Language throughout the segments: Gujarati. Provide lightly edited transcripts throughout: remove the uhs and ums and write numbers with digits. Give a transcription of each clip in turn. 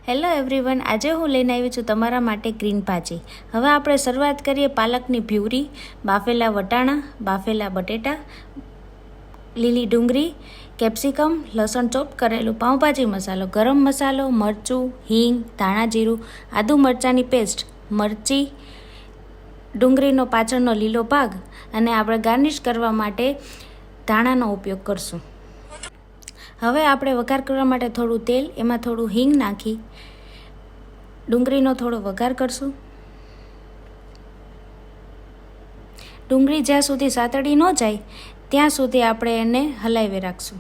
હેલો એવરીવન, આજે હું લઈને આવી છું તમારા માટે ગ્રીન ભાજી. હવે આપણે શરૂઆત કરીએ પાલકની પ્યુરી, બાફેલા વટાણા, બાફેલા બટેટા, લીલી ડુંગળી, કેપ્સિકમ, લસણ ચોપ કરેલું, પાઉંભાજી મસાલો, ગરમ મસાલો, મરચું, હિંગ, ધાણા જીરું, આદુ મરચાંની પેસ્ટ, મરચી, ડુંગળીનો પાછળનો લીલો ભાગ અને આપણે ગાર્નિશ કરવા માટે ધાણાનો ઉપયોગ કરશું. હવે આપણે વઘાર કરવા માટે થોડું તેલ, એમાં થોડું હિંગ નાખી ડુંગળીનો થોડો વઘાર કરશું. ડુંગળી જ્યાં સુધી સાતળી ન જાય ત્યાં સુધી આપણે એને હલાવી રાખશું.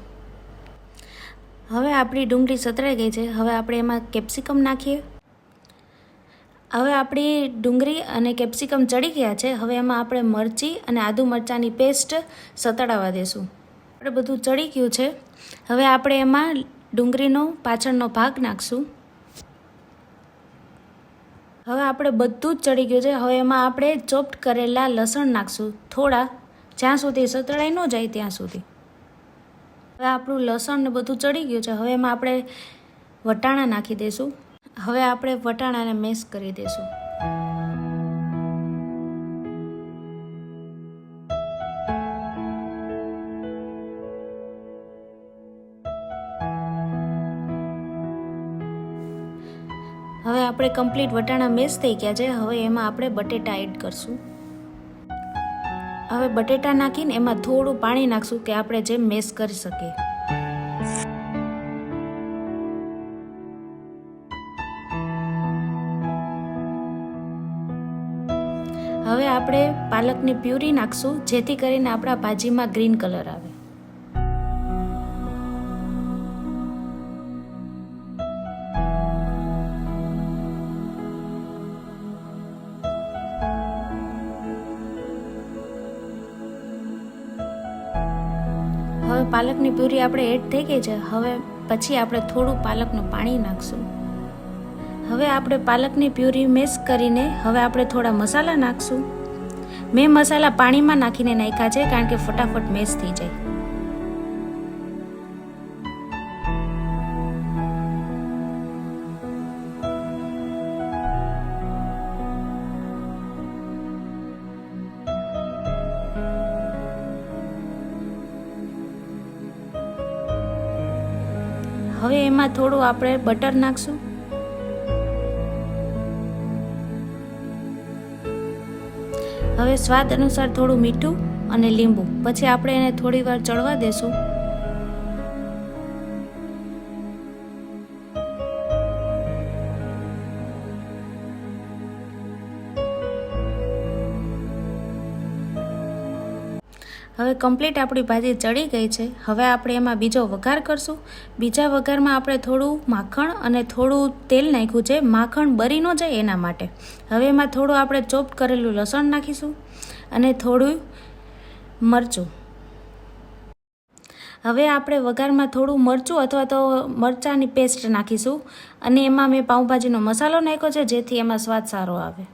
હવે આપણી ડુંગળી સતળાઈ ગઈ છે. હવે આપણે એમાં કેપ્સિકમ નાખીએ. હવે આપણી ડુંગળી અને કેપ્સિકમ ચડી ગયા છે. હવે એમાં આપણે મરચી અને આદુ મરચાંની પેસ્ટ સતળાવા દેશું. આપણે બધું ચડી ગયું છે. હવે આપણે એમાં ડુંગળીનો પાછળનો ભાગ નાખશું. હવે આપણે બધું જ ચડી ગયું છે. હવે એમાં આપણે ચોપ્ડ કરેલા લસણ નાખશું, થોડા, જ્યાં સુધી સતળાઈ ન જાય ત્યાં સુધી. હવે આપણું લસણ ને બધું ચડી ગયું છે. હવે એમાં આપણે વટાણા નાખી દઈશું. હવે આપણે વટાણાને મેશ કરી દઈશું. હવે આપણે કમ્પ્લીટ વટાણા મેશ થઈ ગયા છે. હવે એમાં આપણે બટેટા એડ કરશું. હવે બટેટા નાખીને એમાં થોડું પાણી નાખશું કે આપણે જે મેશ કરી શકીએ. હવે આપણે પાલકની પ્યુરી નાખશું, જેથી કરીને આપણા ભાજીમાં ગ્રીન કલર આવે. હવે પાલકની પ્યુરી આપણે એડ થઈ ગઈ છે. હવે પછી આપણે થોડું પાલકનું પાણી નાખશું. હવે આપણે પાલકની પ્યુરી મેશ કરીને હવે આપણે થોડા મસાલા નાખશું. મેં મસાલા પાણીમાં નાખીને નાખ્યા છે, કારણ કે ફટાફટ મેશ થઈ જાય. હવે એમાં થોડું આપણે બટર નાખશું. હવે સ્વાદ અનુસાર થોડું મીઠું અને લીંબુ. પછી આપણે એને થોડી વાર ચડવા દેશું. હવે કમ્પ્લીટ આપણી ભાજી ચડી ગઈ છે. હવે આપણે એમાં બીજો વઘાર કરશું. બીજા વઘારમાં આપણે થોડું માખણ અને થોડું તેલ નાખ્યું છે, માખણ બળી ન જાય એના માટે. હવે એમાં થોડું આપણે ચોપ કરેલું લસણ નાખીશું અને થોડું મરચું. હવે આપણે વઘારમાં થોડું મરચું અથવા તો મરચાંની પેસ્ટ નાખીશું અને એમાં મેં પાઉંભાજીનો મસાલો નાખ્યો છે, જેથી એમાં સ્વાદ સારો આવે.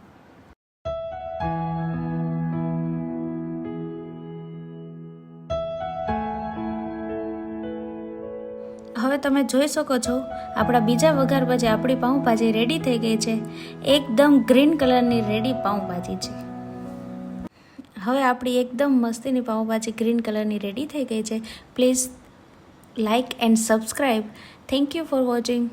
હવે તમે જોઈ શકો છો આપણા બીજા વઘાર પછી આપણી પાઉંભાજી રેડી થઈ ગઈ છે. એકદમ ગ્રીન કલરની રેડી પાઉંભાજી છે. હવે આપણી એકદમ મસ્તીની પાઉંભાજી ગ્રીન કલરની રેડી થઈ ગઈ છે. Please like and subscribe. Thank you for watching.